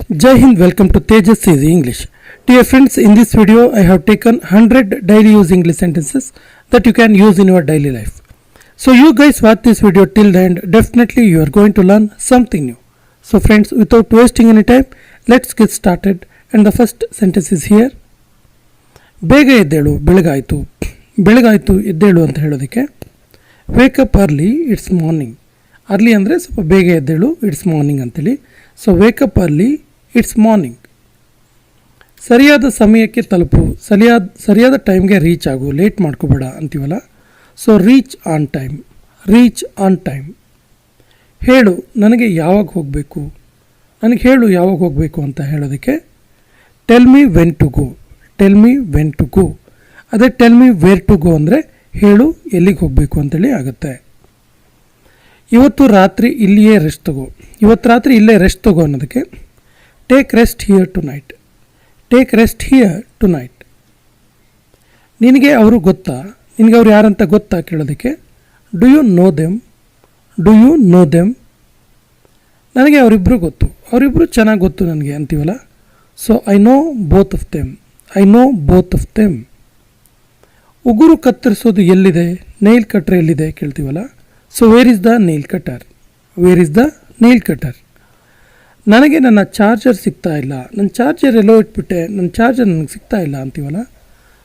Jai Hind, welcome to Tejas Easy English. Dear friends, in this video I have taken 100 daily use English sentences that you can use in your daily life. So you guys watch this video till the end, definitely you are going to learn something new. So friends, without wasting any time, let's get started, and the first sentence is here. ಬೇಗ ಎದ್ದೇಳು, ಬೆಳಗಾಯಿತು. ಬೆಳಗಾಯಿತು ಎದ್ದೇಳು ಅಂತ ಹೇಳೋದಕ್ಕೆ wake up early, it's morning. Early ಅಂದರೆ ಸ್ವಲ್ಪ ಬೇಗ ಎದ್ದೇಳು, ಇಟ್ಸ್ ಮಾರ್ನಿಂಗ್ ಅಂತೇಳಿ. So wake up early, it's morning. ಸರಿಯಾದ ಸಮಯಕ್ಕೆ ತಲುಪು, ಸರಿಯಾದ ಟೈಮ್ಗೆ ರೀಚ್ ಆಗು, ಲೇಟ್ ಮಾಡ್ಕೋಬೇಡ ಅಂತೀವಲ್ಲ. So reach on time, reach on time. ಹೇಳು, ನನಗೆ ಯಾವಾಗ ಹೋಗಬೇಕು, ನನಗೆ ಹೇಳು ಯಾವಾಗ ಹೋಗಬೇಕು ಅಂತ ಹೇಳೋದಕ್ಕೆ tell me when to go, tell me when to go. ಅದೇ tell me where to go ಅಂದರೆ ಹೇಳು ಎಲ್ಲಿಗೆ ಹೋಗಬೇಕು ಅಂತೇಳಿ ಆಗುತ್ತೆ. ಇವತ್ತು ರಾತ್ರಿ ಇಲ್ಲಿಯೇ ರೆಸ್ಟ್ ತಗೋ, ಇವತ್ತು ರಾತ್ರಿ ಇಲ್ಲೇ ರೆಸ್ಟ್ ತಗೋ ಅನ್ನೋದಕ್ಕೆ take rest here tonight, take rest here tonight. ನಿನಗೆ ಅವರು ಗೊತ್ತಾ, ನಿನಗೆ ಅವ್ರು ಯಾರಂತ ಗೊತ್ತಾ ಕೇಳೋದಕ್ಕೆ do you know them, do you know them. ನನಗೆ ಅವರಿಬ್ಬರು ಗೊತ್ತು, ಅವರಿಬ್ಬರು ಚೆನ್ನಾಗಿ ಗೊತ್ತು ನನಗೆ ಅಂತೀವಲ್ಲ. So I know both of them, I know both of them. ಉಗುರು ಕತ್ತರಿಸೋದು ಎಲ್ಲಿದೆ, ನೈಲ್ ಕಟ್ರ್ ಎಲ್ಲಿದೆ ಕೇಳ್ತೀವಲ್ಲ. So where is the nail cutter, where is the nail cutter. ನನಗೆ ನನ್ನ ಚಾರ್ಜರ್ ಸಿಗ್ತಾ ಇಲ್ಲ, ನನ್ನ ಚಾರ್ಜರ್ ಎಲ್ಲೋ ಇಟ್ಬಿಟ್ಟೆ, ನನ್ನ ಚಾರ್ಜರ್ ನನಗೆ ಸಿಗ್ತಾ ಇಲ್ಲ ಅಂತೀವಲ್ಲ.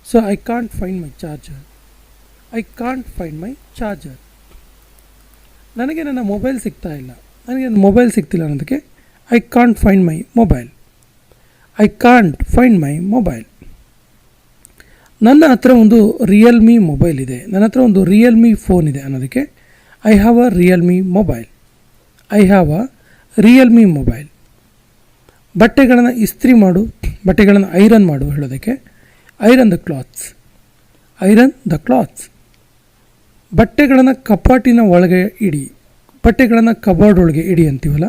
So I can't find my charger, I can't find my charger. ನನಗೆ ನನ್ನ ಮೊಬೈಲ್ ಸಿಗ್ತಾ ಇಲ್ಲ, ನನಗೆ ನನ್ನ ಮೊಬೈಲ್ ಸಿಗ್ತಿಲ್ಲ ಅನ್ನೋದಕ್ಕೆ I can't find my mobile, I can't find my mobile. ನನ್ನ ಹತ್ರ ಒಂದು ರಿಯಲ್ಮಿ ಮೊಬೈಲ್ ಇದೆ, ನನ್ನ ಹತ್ರ ಒಂದು ರಿಯಲ್ಮಿ ಫೋನ್ ಇದೆ ಅನ್ನೋದಕ್ಕೆ I have a Realme mobile, I have a Realme mobile. ಬಟ್ಟೆಗಳನ್ನು ಇಸ್ತ್ರಿ ಮಾಡು, ಬಟ್ಟೆಗಳನ್ನು ಐರನ್ ಮಾಡು ಹೇಳೋದಕ್ಕೆ iron the clothes, iron the clothes. ಬಟ್ಟೆಗಳನ್ನು ಕಪಾಟಿನ ಒಳಗೆ ಇಡಿ, ಬಟ್ಟೆಗಳನ್ನು ಕಬೋರ್ಡ್ ಒಳಗೆ ಇಡಿ ಅಂತೀವಲ್ಲ.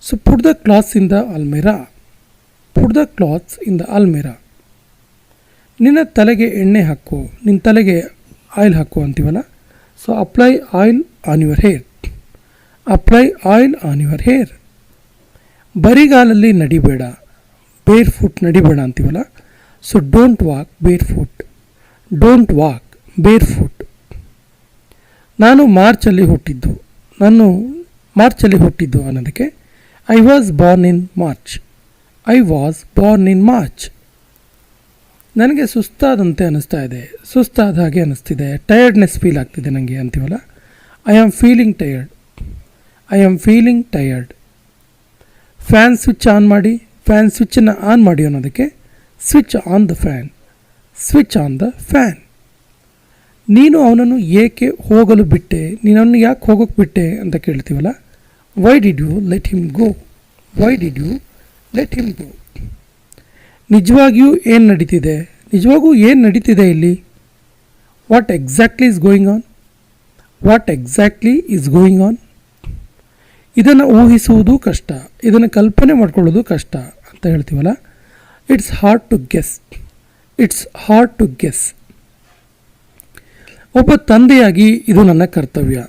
So put the clothes in the ಅಲ್ಮೇರಾ, put the clothes in the ಅಲ್ಮೇರಾ. ನಿನ್ನ ತಲೆಗೆ ಎಣ್ಣೆ ಹಾಕು, ನಿನ್ನ ತಲೆಗೆ ಆಯಿಲ್ ಹಾಕು ಅಂತೀವಲ್ಲ. So apply oil on your hair, apply oil on your hair. ಬರಿಗಾಲಲ್ಲಿ ನಡಿಬೇಡ, ಬೇರ್ ಫುಟ್ ನಡಿಬೇಡ ಅಂತೀವಲ್ಲ. ಸೊ ಡೋಂಟ್ ವಾಕ್ ಬೇರ್ ಫುಟ್, ಡೋಂಟ್ ವಾಕ್ ಬೇರ್ ಫುಟ್. ನಾನು ಮಾರ್ಚಲ್ಲಿ ಹುಟ್ಟಿದ್ದು, ನಾನು ಮಾರ್ಚಲ್ಲಿ ಹುಟ್ಟಿದ್ದು ಅನ್ನೋದಕ್ಕೆ I was born in March, I was born in March. ನನಗೆ ಸುಸ್ತಾದಂತೆ ಅನ್ನಿಸ್ತಾ ಇದೆ, ಸುಸ್ತಾದ ಹಾಗೆ ಅನ್ನಿಸ್ತಿದೆ, ಟಯರ್ಡ್ನೆಸ್ ಫೀಲ್ ಆಗ್ತಿದೆ ನನಗೆ ಅಂತೀವಲ್ಲ. I am feeling tired, I am feeling tired. Fan switch on ಮಾಡಿ, ಫ್ಯಾನ್ ಸ್ವಿಚ್ಚನ್ನು ಆನ್ ಮಾಡಿ ಅನ್ನೋದಕ್ಕೆ switch on the fan, switch on the fan. ನೀನು ಅವನನ್ನು ಏಕೆ ಹೋಗಲು ಬಿಟ್ಟೆ, ನೀನು ಅವನು ಯಾಕೆ ಹೋಗೋಕ್ಕೆ ಬಿಟ್ಟೆ ಅಂತ ಕೇಳ್ತೀವಲ್ಲ. Why did you let him go, why did you let him go. ನಿಜವಾಗಿಯೂ ಏನು ನಡೀತಿದೆ, ನಿಜವಾಗೂ ಏನು ನಡೀತಿದೆ ಇಲ್ಲಿ. What exactly is going on, what exactly is going on. ಇದನ್ನು ಊಹಿಸುವುದು ಕಷ್ಟ, ಇದನ್ನು ಕಲ್ಪನೆ ಮಾಡ್ಕೊಳ್ಳೋದು ಕಷ್ಟ ಅಂತ ಹೇಳ್ತೀವಲ್ಲ. It's hard to guess, it's hard to guess. ಒಬ್ಬ ತಂದೆಯಾಗಿ ಇದು ನನ್ನ ಕರ್ತವ್ಯ,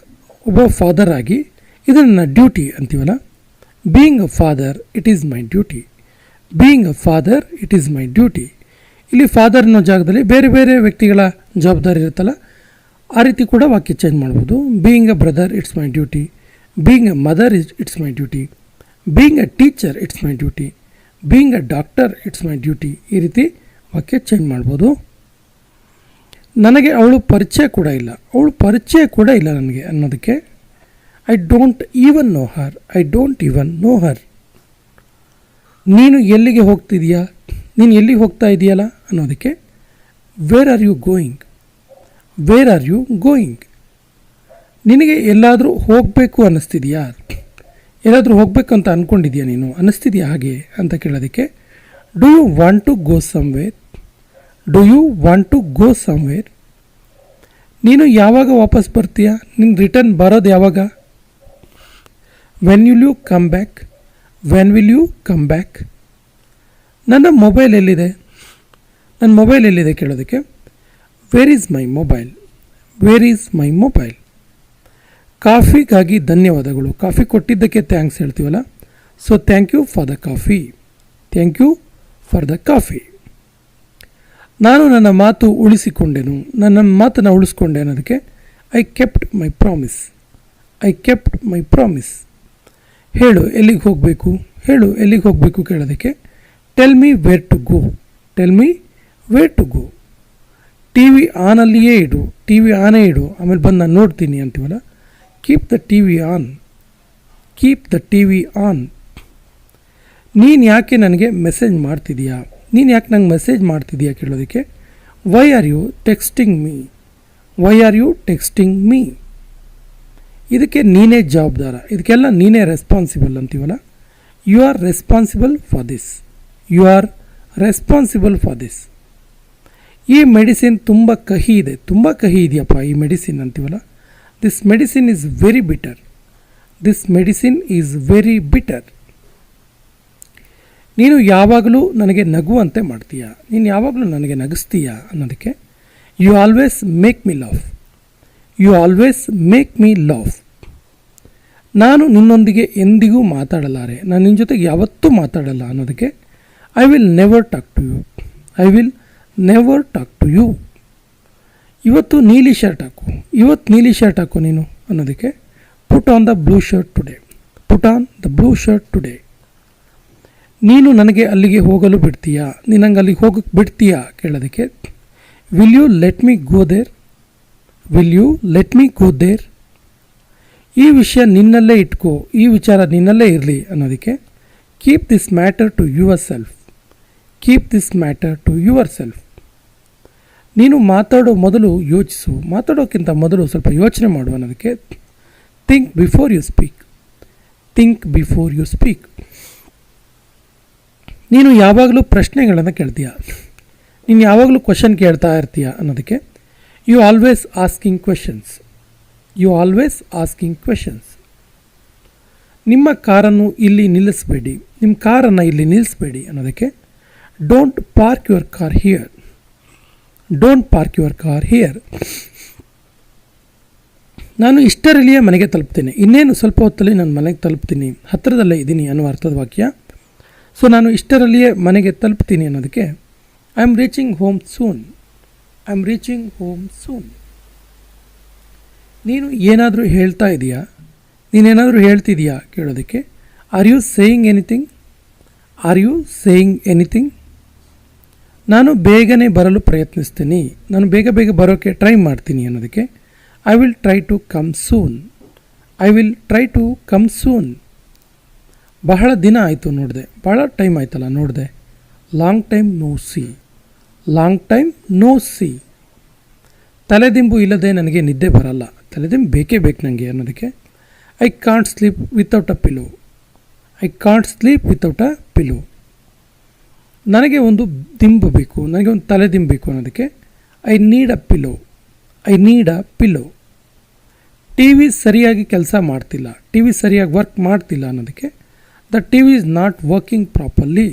ಒಬ್ಬ ಫಾದರ್ ಆಗಿ ಇದು ನನ್ನ ಡ್ಯೂಟಿ ಅಂತೀವಲ್ಲ. Being a father it is my duty, being a father it is my duty. ಇಲ್ಲಿ ಫಾದರ್ ಅನ್ನೋ ಜಾಗದಲ್ಲಿ ಬೇರೆ ಬೇರೆ ವ್ಯಕ್ತಿಗಳ ಜವಾಬ್ದಾರಿ ಇರುತ್ತಲ್ಲ, ಆ ರೀತಿ ಕೂಡ ವಾಕ್ಯ ಚೇಂಜ್ ಮಾಡ್ಬೋದು. Being a brother it's my duty, being a mother it's my duty, being a teacher it's my duty, being a doctor it's my duty. ಈ ರೀತಿ ವಾಕ್ಯ ಚೇಂಜ್ ಮಾಡ್ಬೋದು. ನನಗೆ ಅವಳು ಪರಿಚಯ ಕೂಡ ಇಲ್ಲ, ಅವಳು ಪರಿಚಯ ಕೂಡ ಇಲ್ಲ ನನಗೆ ಅನ್ನೋದಕ್ಕೆ I don't even know her, I don't even know her. ನೀನು ಎಲ್ಲಿಗೆ ಹೋಗ್ತಿದೀಯಾ, ನೀನು ಎಲ್ಲಿಗೆ ಹೋಗ್ತಾ ಇದೆಯಲ್ಲ ಅನ್ನೋದಕ್ಕೆ where are you going, where are you going. ನಿನಗೆ ಎಲ್ಲಾದರೂ ಹೋಗಬೇಕು ಅನ್ನಿಸ್ತಿದೆಯಾ, ಎಲ್ಲಾದರೂ ಹೋಗಬೇಕು ಅಂತ ಅಂದ್ಕೊಂಡಿದ್ಯಾ ನೀನು, ಅನ್ನಿಸ್ತಿದೆಯಾ ಹಾಗೆ ಅಂತ ಕೇಳೋದಕ್ಕೆ do you want to go somewhere, do you want to go somewhere. ನೀನು ಯಾವಾಗ ವಾಪಸ್ ಬರ್ತೀಯಾ, ನೀನು ರಿಟರ್ನ್ ಬರೋದು ಯಾವಾಗ. When will you come back, when will you come back. ನನ್ನ ಮೊಬೈಲ್ ಎಲ್ಲಿದೆ, ನನ್ನ ಮೊಬೈಲ್ ಎಲ್ಲಿದೆ ಕೇಳೋದಕ್ಕೆ where is my mobile, where is my mobile. ಕಾಫಿಗಾಗಿ ಧನ್ಯವಾದಗಳು, ಕಾಫಿ ಕೊಟ್ಟಿದ್ದಕ್ಕೆ ಥ್ಯಾಂಕ್ಸ್ ಹೇಳ್ತೀವಲ್ಲ. So thank you for the coffee. Thank you for the coffee. ನಾನು ನನ್ನ ಮಾತು ಉಳಿಸಿಕೊಂಡೆನು, ನನ್ನ ಮಾತನ್ನು ಉಳಿಸ್ಕೊಂಡೆ ಅನ್ನೋದಕ್ಕೆ I kept my promise. I kept my promise. ಹೇಳು ಎಲ್ಲಿಗೆ ಹೋಗಬೇಕು, ಹೇಳು ಎಲ್ಲಿಗೆ ಹೋಗಬೇಕು ಕೇಳೋದಕ್ಕೆ tell me where to go. Tell me where to go. T V ಆನಲ್ಲಿಯೇ ಇಡು, ಟಿ ವಿ ಆನೇ ಇಡು, ಆಮೇಲೆ ಬಂದು ನಾನು ನೋಡ್ತೀನಿ ಅಂತೀವಲ್ಲ. Keep the T V on. Keep the T V on. ನೀನು ಯಾಕೆ ನನಗೆ ಮೆಸೇಜ್ ಮಾಡ್ತಿದೀಯಾ, ನೀನು ಯಾಕೆ ನಂಗೆ ಮೆಸೇಜ್ ಮಾಡ್ತಿದೀಯಾ ಕೇಳೋದಕ್ಕೆ why are you texting me. Why are you texting me. ಇದಕ್ಕೆ ನೀನೇ ಜವಾಬ್ದಾರ, ಇದಕ್ಕೆಲ್ಲ ನೀನೇ ರೆಸ್ಪಾನ್ಸಿಬಲ್ ಅಂತೀವಲ್ಲ. You are responsible for this. You are responsible for this. ಈ ಮೆಡಿಸಿನ್ ತುಂಬ ಕಹಿ ಇದೆ, ತುಂಬ ಕಹಿ ಇದೆಯಪ್ಪ ಈ ಮೆಡಿಸಿನ್ ಅಂತೀವಲ್ಲ. This medicine is very bitter. This medicine is very bitter. ನೀನು ಯಾವಾಗಲೂ ನನಗೆ ನಗುವಂತೆ ಮಾಡ್ತೀಯ, ನೀನು ಯಾವಾಗಲೂ ನನಗೆ ನಗಿಸ್ತೀಯ ಅನ್ನೋದಕ್ಕೆ you always make me laugh. You always make me laugh. ನಾನು ನಿನ್ನೊಂದಿಗೆ ಎಂದಿಗೂ ಮಾತಾಡಲಾರೆ, ನಾನು ನಿನ್ನ ಜೊತೆಗೆ ಯಾವತ್ತೂ ಮಾತಾಡಲ್ಲ ಅನ್ನೋದಕ್ಕೆ I will never talk to you. I will never talk to you. ಇವತ್ತು ನೀಲಿ ಶರ್ಟ್ ಹಾಕು, ಇವತ್ತು ನೀಲಿ ಶರ್ಟ್ ಹಾಕು ನೀನು ಅನ್ನೋದಕ್ಕೆ ಪುಟ್ on the blue shirt today. Put on the blue shirt today. ನೀನು ನನಗೆ ಅಲ್ಲಿಗೆ ಹೋಗಲು ಬಿಡ್ತೀಯಾ, ನೀನು ನಂಗೆ ಅಲ್ಲಿಗೆ ಹೋಗಕ್ಕೆ ಬಿಡ್ತೀಯಾ ಕೇಳೋದಕ್ಕೆ will you let me go there. Will you let me go there. ಈ ವಿಷಯ ನಿನ್ನಲ್ಲೇ ಇಟ್ಕೋ, ಈ ವಿಚಾರ ನಿನ್ನಲ್ಲೇ ಇರಲಿ ಅನ್ನೋದಕ್ಕೆ keep this matter to yourself. Keep this matter to yourself. ನೀನು ಮಾತಾಡೋ ಮೊದಲು ಯೋಚಿಸು, ಮಾತಾಡೋಕ್ಕಿಂತ ಮೊದಲು ಸ್ವಲ್ಪ ಯೋಚನೆ ಮಾಡು ಅನ್ನೋದಕ್ಕೆ think before you speak. Think before you speak. ನೀನು ಯಾವಾಗಲೂ ಪ್ರಶ್ನೆಗಳನ್ನು ಕೇಳ್ತೀಯ, ನೀನು ಯಾವಾಗಲೂ ಕ್ವಶನ್ ಕೇಳ್ತಾ ಇರ್ತೀಯ ಅನ್ನೋದಕ್ಕೆ you always asking questions. You always asking questions. ನಿಮ್ಮ ಕಾರನ್ನು ಇಲ್ಲಿ ನಿಲ್ಲಿಸಬೇಡಿ, ನಿಮ್ಮ ಕಾರನ್ನು ಇಲ್ಲಿ ನಿಲ್ಲಿಸಬೇಡಿ ಅನ್ನೋದಕ್ಕೆ don't park your car here. Don't park your car here. ನಾನು ಇಷ್ಟರಲ್ಲಿಯೇ ಮನೆಗೆ ತಲುಪ್ತೀನಿ, ಇನ್ನೇನು ಸ್ವಲ್ಪ ಹೊತ್ತಲ್ಲಿ ನಾನು ಮನೆಗೆ ತಲುಪ್ತೀನಿ, ಹತ್ತಿರದಲ್ಲೇ ಇದ್ದೀನಿ ಅನ್ನುವ ಅರ್ಥದ ವಾಕ್ಯ. ಸೊ ನಾನು ಇಷ್ಟರಲ್ಲಿಯೇ ಮನೆಗೆ ತಲುಪ್ತೀನಿ ಅನ್ನೋದಕ್ಕೆ I am reaching home soon. I am reaching home soon. ನೀನು ಏನಾದರೂ ಹೇಳ್ತಾ ಇದೆಯಾ, ನೀನೇನಾದರೂ ಹೇಳ್ತಿದೆಯಾ ಕೇಳೋದಕ್ಕೆ are you saying anything. Are you saying anything. ನಾನು ಬೇಗನೆ ಬರಲು ಪ್ರಯತ್ನಿಸ್ತೀನಿ, ನಾನು ಬೇಗ ಬೇಗ ಬರೋಕ್ಕೆ ಟ್ರೈ ಮಾಡ್ತೀನಿ ಅನ್ನೋದಕ್ಕೆ I will try to come soon. I will try to come soon. ಬಹಳ ದಿನ ಆಯಿತು ನೋಡಿದೆ, ಬಹಳ ಟೈಮ್ ಆಯ್ತಲ್ಲ ನೋಡಿದೆ. Long time no see. Long time no see. ತಲೆದಿಂಬು ಇಲ್ಲದೆ ನನಗೆ ನಿದ್ದೆ ಬರಲ್ಲ, ತಲೆದಿಂಬು ಬೇಕೇ ಬೇಕು ನನಗೆ ಅನ್ನೋದಕ್ಕೆ I can't sleep without a pillow. I can't sleep without a pillow. ನನಗೆ ಒಂದು ದಿಂಬು ಬೇಕು, ನನಗೆ ಒಂದು ತಲೆದಿಂಬು ಬೇಕು ಅನ್ನೋದಕ್ಕೆ I need a pillow. I need a pillow. T V ಸರಿಯಾಗಿ ಕೆಲಸ ಮಾಡ್ತಿಲ್ಲ, ಟಿ ವಿ ಸರಿಯಾಗಿ ವರ್ಕ್ ಮಾಡ್ತಿಲ್ಲ ಅನ್ನೋದಕ್ಕೆ the T V is not working properly.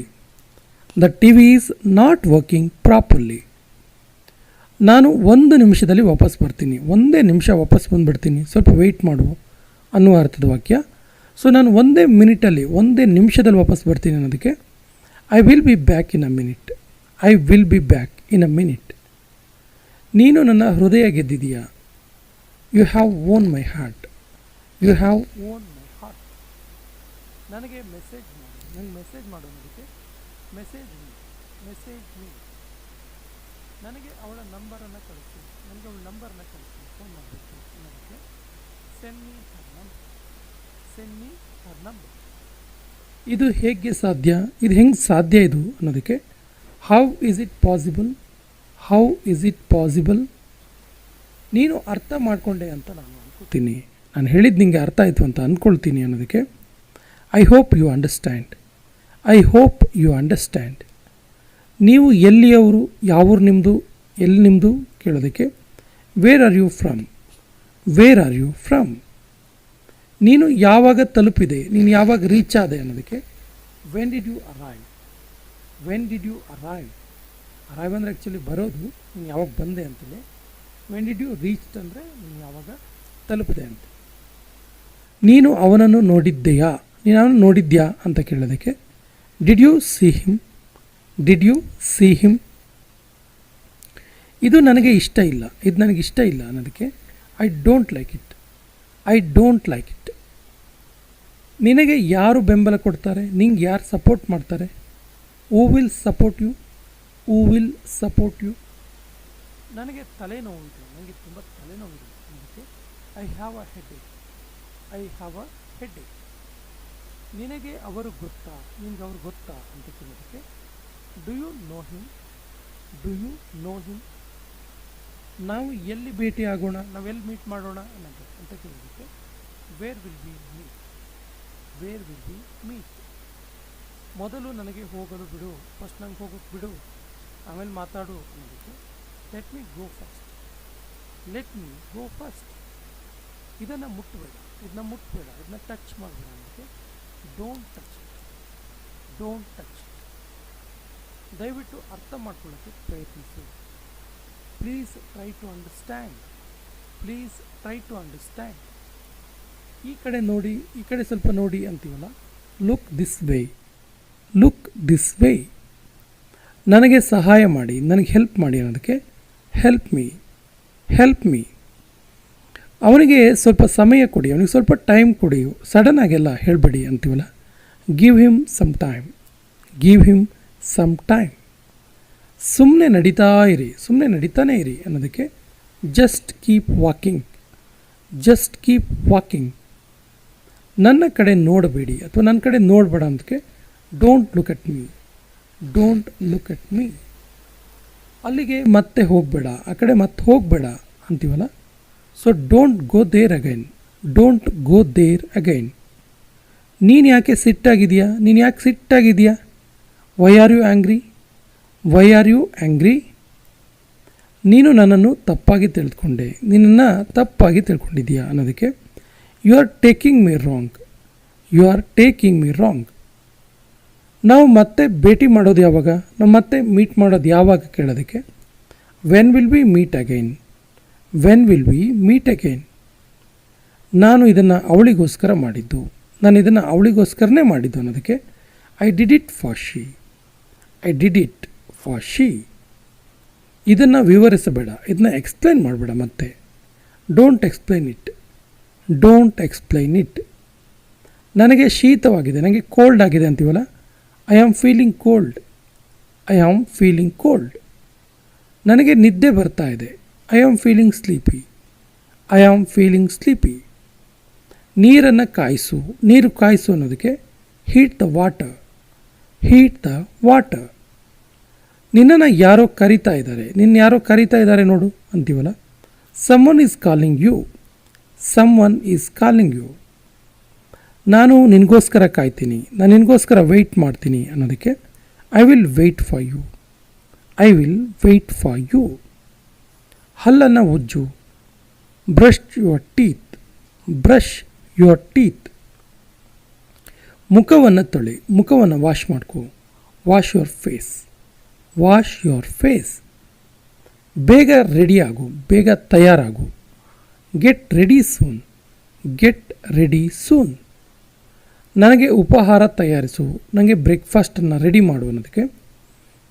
The T V is not working properly. ನಾನು ಒಂದು ನಿಮಿಷದಲ್ಲಿ ವಾಪಸ್ ಬರ್ತೀನಿ, ಒಂದೇ ನಿಮಿಷ ವಾಪಸ್ ಬಂದುಬಿಡ್ತೀನಿ, ಸ್ವಲ್ಪ ವೆಯ್ಟ್ ಮಾಡು ಅನ್ನುವ ಅರ್ಥದ ವಾಕ್ಯ. ಸೊ ನಾನು ಒಂದೇ ಮಿನಿಟಲ್ಲಿ, ಒಂದೇ ನಿಮಿಷದಲ್ಲಿ ವಾಪಸ್ ಬರ್ತೀನಿ ಅನ್ನೋದಕ್ಕೆ I will be back in a minute. I will be back in a minute. ನೀನು ನನ್ನ ಹೃದಯ ಗೆದ್ದಿದೀಯಾ. You have won my heart. You have won my heart. ನನಗೆ ಮೆಸೇಜ್ ಮಾಡು, ನನಗೆ ಮೆಸೇಜ್ ಮಾಡು ಅನ್ನೋದಕ್ಕೆ ಮೆಸೇಜ್ ಮೀ. Message me. ನನಗೆ ಅವಳ ನಂಬರನ್ನು ಕಳಿಸಿ, ನನಗೆ ಅವಳ ನಂಬರನ್ನು ಕಳಿಸಿ, ಫೋನ್ ಮಾಡಬೇಕು ಅನ್ನೋದಕ್ಕೆ ಸೆಂಡ್ ಮೀ ಹರ್ ನಂಬರ್. ಸೆಂಡ್ ಮೀ ಹರ್ ನಂಬರ್. ಇದು ಹೇಗೆ ಸಾಧ್ಯ, ಇದು ಹೆಂಗೆ ಸಾಧ್ಯ ಇದು ಅನ್ನೋದಕ್ಕೆ how is it possible. How is it possible. ನೀನು ಅರ್ಥ ಮಾಡಿಕೊಂಡೆ ಅಂತ ನಾನು ಅನ್ಕೊಳ್ತೀನಿ, ನಾನು ಹೇಳಿದ್ದು ನಿಮಗೆ ಅರ್ಥ ಆಯಿತು ಅಂತ ಅಂದ್ಕೊಳ್ತೀನಿ ಅನ್ನೋದಕ್ಕೆ I hope you understand. I hope you understand. ನೀವು ಎಲ್ಲಿಯವರು, ಯಾವೂರು ನಿಮ್ಮದು, ಎಲ್ಲಿ ನಿಮ್ಮದು ಕೇಳೋದಕ್ಕೆ where are you from. Where are you from. ನೀನು ಯಾವಾಗ ತಲುಪಿದೆ, ನೀನು ಯಾವಾಗ ರೀಚ್ ಆದೆ ಅನ್ನೋದಕ್ಕೆ when did you arrive. When did you arrive. Arrive ಅಂದರೆ ಆ್ಯಕ್ಚುಲಿ ಬರೋದು, ನೀನು ಯಾವಾಗ ಬಂದೆ ಅಂತಲೇ. ವೆನ್ ಡಿಡ್ ಯು ರೀಚ್ಡ್ ಅಂದರೆ ನೀನು ಯಾವಾಗ ತಲುಪಿದೆ ಅಂತ. ನೀನು ಅವನನ್ನು ನೋಡಿದ್ದೆಯಾ, ನೀನು ಅವನು ನೋಡಿದ್ಯಾ ಅಂತ ಕೇಳೋದಕ್ಕೆ did you see him, did you see him. ಇದು ನನಗೆ ಇಷ್ಟ ಇಲ್ಲ, ಇದು ನನಗೆ ಇಷ್ಟ ಇಲ್ಲ ಅನ್ನೋದಕ್ಕೆ I don't like it, I don't like it. ನಿನಗೆ ಯಾರು ಬೆಂಬಲ ಕೊಡ್ತಾರೆ, ನಿಂಗೆ ಯಾರು ಸಪೋರ್ಟ್ ಮಾಡ್ತಾರೆ, who will support you, who will support you. ನನಗೆ ತಲೆನೋವಿದೆ, ನನಗೆ ತುಂಬ ತಲೆನೋವಿದೆ ಅನ್ನೋದಕ್ಕೆ I have a headache, I have a headache. ನಿನಗೆ ಅವರು ಗೊತ್ತಾ, ನಿನಗೆ ಅವ್ರು ಗೊತ್ತಾ ಅಂತ ಕೇಳೋದಕ್ಕೆ do you know him, do you know him. ನಾವು ಎಲ್ಲಿ ಭೇಟಿ ಆಗೋಣ, ನಾವೆಲ್ಲಿ ಮೀಟ್ ಮಾಡೋಣ ಅನ್ನೋದು ಅಂತ ಕೇಳೋದಕ್ಕೆ where will be meet, where will be meet. ಮೊದಲು ನನಗೆ ಹೋಗಲು ಬಿಡು, ಫಸ್ಟ್ ನಂಗೆ ಹೋಗೋಕ್ಕೆ ಬಿಡು, ಆಮೇಲೆ ಮಾತಾಡು ಅನ್ನೋದಕ್ಕೆ let me go first, let me go first. ಇದನ್ನು ಮುಟ್ಟಬೇಡ, ಇದನ್ನ ಮುಟ್ಟಬೇಡ, ಇದನ್ನ ಟಚ್ ಮಾಡಬೇಡ ಅನ್ನೋದಕ್ಕೆ don't touch it, don't touch it. ದಯವಿಟ್ಟು ಅರ್ಥ ಮಾಡ್ಕೊಳ್ಳೋಕ್ಕೆ ಪ್ರಯತ್ನಿಸಿ. Please try to understand, please try to understand. ಈ ಕಡೆ ನೋಡಿ, ಈ ಕಡೆ ಸ್ವಲ್ಪ ನೋಡಿ ಅಂತೀವಲ್ಲ, look this way, look this way. ನನಗೆ ಸಹಾಯ ಮಾಡಿ, ನನಗೆ ಹೆಲ್ಪ್ ಮಾಡಿ ಅನ್ನೋದಕ್ಕೆ ಹೆಲ್ಪ್ ಮೀ, ಹೆಲ್ಪ್ ಮೀ. ಅವನಿಗೆ ಸ್ವಲ್ಪ ಸಮಯ ಕೊಡಿ, ಅವನಿಗೆ ಸ್ವಲ್ಪ ಟೈಮ್ ಕೊಡಿ, ಸಡನ್ ಆಗೆಲ್ಲ ಹೇಳಬೇಡಿ ಅಂತೀವಲ್ಲ, give him some time, give him some time. ಸುಮ್ಮನೆ ನಡೀತಾ ಇರಿ, ಸುಮ್ಮನೆ ನಡೀತಾನೆ ಇರಿ ಅನ್ನೋದಕ್ಕೆ just keep walking, just keep walking. ನನ್ನ ಕಡೆ ನೋಡಬೇಡಿ ಅಥವಾ ನನ್ನ ಕಡೆ ನೋಡಬೇಡ ಅನ್ನೋದಕ್ಕೆ don't look at me, don't look at me. ಅಲ್ಲಿಗೆ ಮತ್ತೆ ಹೋಗಬೇಡ, ಆ ಕಡೆ ಮತ್ತೆ ಹೋಗಬೇಡ ಅಂತೀವಲ್ಲ, so don't go there again, don't go there again. ನೀನು ಯಾಕೆ ಸಿಟ್ಟಾಗಿದೆಯಾ, ನೀನು ಯಾಕೆ ಸಿಟ್ಟಾಗಿದೆಯಾ, why are you angry, why are you angry. ನೀನು ನನ್ನನ್ನು ತಪ್ಪಾಗಿ ತಿಳ್ಕೊಂಡೆ, ನಿನ್ನನ್ನು ತಪ್ಪಾಗಿ ತಿಳ್ಕೊಂಡಿದ್ದೀಯಾ ಅನ್ನೋದಕ್ಕೆ you are taking me wrong, you are taking me wrong. ನಾವು ಮತ್ತೆ ಭೇಟಿ ಮಾಡೋದು ಯಾವಾಗ, ನಾವು ಮತ್ತೆ ಮೀಟ್ ಮಾಡೋದು ಯಾವಾಗ ಕೇಳೋದಕ್ಕೆ when will we meet again, when will we meet again. ನಾನು ಇದನ್ನು ಅವಳಿಗೋಸ್ಕರ ಮಾಡಿದ್ದು, ನಾನು ಇದನ್ನು ಅವಳಿಗೋಸ್ಕರನೇ ಮಾಡಿದ್ದು ಅನ್ನೋದಕ್ಕೆ I did it for she, I did it for she. ಇದನ್ನು ವಿವರಿಸಬೇಡ, ಇದನ್ನ ಎಕ್ಸ್ಪ್ಲೈನ್ ಮಾಡಬೇಡ, ಮತ್ತೆ don't explain it, don't explain it. ನನಗೆ ಶೀತವಾಗಿದೆ, ನನಗೆ ಕೋಲ್ಡ್ ಆಗಿದೆ ಅಂತೀವಲ್ಲ, I am feeling cold, I am feeling cold. ನನಗೆ ನಿದ್ದೆ ಬರ್ತಾ ಇದೆ, I am feeling sleepy, I am feeling sleepy. ನೀರನ್ನು ಕಾಯಿಸು, ನೀರು ಕಾಯಿಸು ಅನ್ನೋದಕ್ಕೆ heat the water, heat the water. ನಿನ್ನನ್ನು ಯಾರೋ ಕರಿತಾ ಇದ್ದಾರೆ, ನಿನ್ನ ಯಾರೋ ಕರಿತಾ ಇದ್ದಾರೆ ನೋಡು ಅಂತೀವಲ್ಲ, someone is calling you, someone is calling you. ನಾನು ನಿನಗೋಸ್ಕರ ಕಾಯ್ತೀನಿ, ನಾನು ನಿನಗೋಸ್ಕರ ವೆಯ್ಟ್ ಮಾಡ್ತೀನಿ ಅನ್ನೋದಕ್ಕೆ I will wait for you, I will wait for you. ಹಲ್ಲನ್ನು ಉಜ್ಜು, brush your teeth, brush your teeth. ಮುಖವನ್ನು ತೊಳೆ, ಮುಖವನ್ನು ವಾಶ್ ಮಾಡ್ಕೋ, wash your face, wash your face. ಬೇಗ ರೆಡಿ ಆಗು, ಬೇಗ ತಯಾರಾಗು, get ready soon, get ready soon. ನನಗೆ ಉಪಹಾರ ತಯಾರಿಸು, ನನಗೆ ಬ್ರೇಕ್ಫಾಸ್ಟನ್ನು ರೆಡಿ ಮಾಡು ಅನ್ನೋದಕ್ಕೆ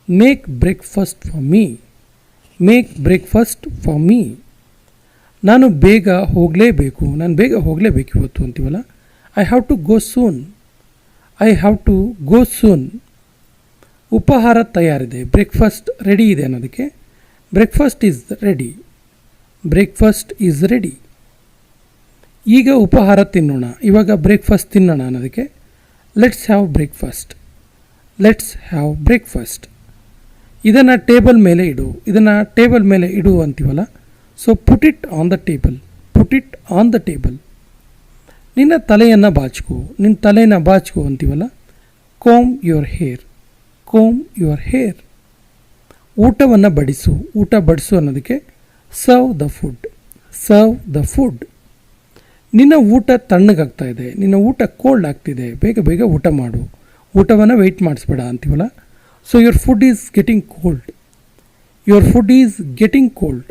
make breakfast for me, make breakfast for me. ನಾನು ಬೇಗ ಹೋಗಲೇಬೇಕು, ನಾನು ಬೇಗ ಹೋಗಲೇಬೇಕು ಇವತ್ತು ಅಂತೀವಲ್ಲ, I have to go soon, I have to go soon. ಉಪಹಾರ ತಯಾರಿದೆ, ಬ್ರೇಕ್ಫಾಸ್ಟ್ ರೆಡಿ ಇದೆ ಅನ್ನೋದಕ್ಕೆ breakfast is ready, breakfast is ready. ಈಗ ಉಪಹಾರ ತಿನ್ನೋಣ, ಇವಾಗ ಬ್ರೇಕ್ಫಾಸ್ಟ್ ತಿನ್ನೋಣ ಅನ್ನೋದಕ್ಕೆ let's have breakfast, let's have breakfast. ಇದನ್ನು ಟೇಬಲ್ ಮೇಲೆ ಇಡು, ಇದನ್ನು ಟೇಬಲ್ ಮೇಲೆ ಇಡು ಅಂತೀವಲ್ಲ, so put it on the table, put it on the table. ನಿನ್ನ ತಲೆಯನ್ನು ಬಾಚ್ಕೋ, ನಿನ್ನ ತಲೆಯನ್ನು ಬಾಚ್ಕೋ ಅಂತೀವಲ್ಲ, comb your hair, comb your hair. ಊಟವನ್ನು ಬಡಿಸು, ಊಟ ಬಡಿಸು ಅನ್ನೋದಕ್ಕೆ serve the food, serve the food. ನಿನ್ನ ಊಟ ತಣ್ಣಗಾಗ್ತಾ ಇದೆ, ನಿನ್ನ ಊಟ ಕೋಲ್ಡ್ ಆಗ್ತಿದೆ, ಬೇಗ ಬೇಗ ಊಟ ಮಾಡು, ಊಟವನ್ನು ವೆಯ್ಟ್ ಮಾಡಿಸ್ಬೇಡ ಅಂತೀವಲ್ಲ, so your food is getting cold, your food is getting cold.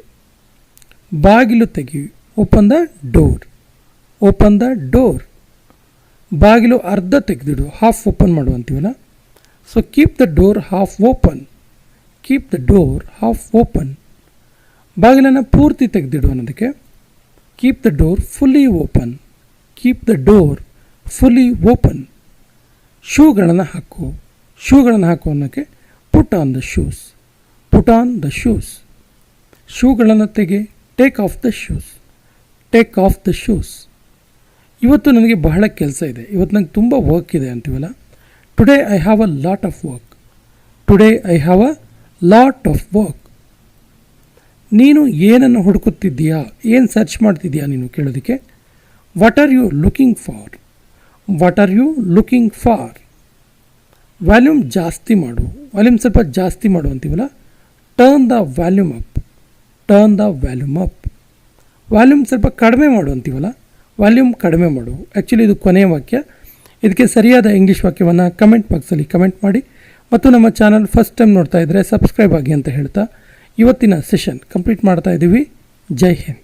ಬಾಗಿಲು ತೆಗಿ, open the door, open the door. ಬಾಗಿಲು ಅರ್ಧ ತೆಗೆದಿಡು, ಹಾಫ್ ಓಪನ್ ಮಾಡು ಅಂತೀವಲ್ಲ. So keep the door half open, keep the door half open. ಬಾಗಿಲನ್ನು ಪೂರ್ತಿ ತೆಗೆದಿಡು ಅನ್ನೋದಕ್ಕೆ keep the door fully open, keep the door fully open. ಶೂಗಳನ್ನು ಹಾಕು, ಶೂಗಳನ್ನು ಹಾಕು ಅನ್ನೋಕ್ಕೆ put on the shoes, put on the shoes. ಶೂಗಳನ್ನು ತೆಗೆ, take off the shoes, take off the shoes. ಇವತ್ತು ನನಗೆ ಬಹಳ ಕೆಲಸ ಇದೆ, ಇವತ್ತು ನನಗೆ ತುಂಬ ವರ್ಕ್ ಇದೆ ಅಂತೀವಲ್ಲ. Today I have a lot of work, today I have a lot of work. ನೀನು ಏನನ್ನು ಹುಡುಕುತ್ತಿದ್ದೀಯಾ, ಏನು ಸರ್ಚ್ ಮಾಡ್ತಿದ್ದೀಯಾ ನೀನು ಕೇಳೋದಕ್ಕೆ what are you looking for, what are you looking for. Volume ಜಾಸ್ತಿ ಮಾಡು, ವ್ಯಾಲ್ಯೂಮ್ ಸ್ವಲ್ಪ ಜಾಸ್ತಿ ಮಾಡು ಅಂತೀವಲ್ಲ. Turn the volume up, turn the volume up. Volume ಸ್ವಲ್ಪ ಕಡಿಮೆ ಮಾಡು ಅಂತೀವಲ್ಲ, ವ್ಯಾಲ್ಯೂಮ್ ಕಡಿಮೆ ಮಾಡು. ಆ್ಯಕ್ಚುಲಿ ಇದು ಕೊನೆಯ ವಾಕ್ಯ. ಇದಕ್ಕೆ ಸರಿಯಾದ ಇಂಗ್ಲೀಷ್ ವಾಕ್ಯವನ್ನು ಕಮೆಂಟ್ ಬಾಕ್ಸಲ್ಲಿ ಕಮೆಂಟ್ ಮಾಡಿ. ಮತ್ತು ನಮ್ಮ ಚಾನಲ್ ಫಸ್ಟ್ ಟೈಮ್ ನೋಡ್ತಾ ಇದ್ದರೆ ಸಬ್ಸ್ಕ್ರೈಬ್ ಆಗಿ ಅಂತ ಹೇಳ್ತಾ ಇವತ್ತಿನ ಸೆಷನ್ ಕಂಪ್ಲೀಟ್ ಮಾಡ್ತಾ ಇದ್ದೀವಿ. ಜೈ ಹಿಂದ್.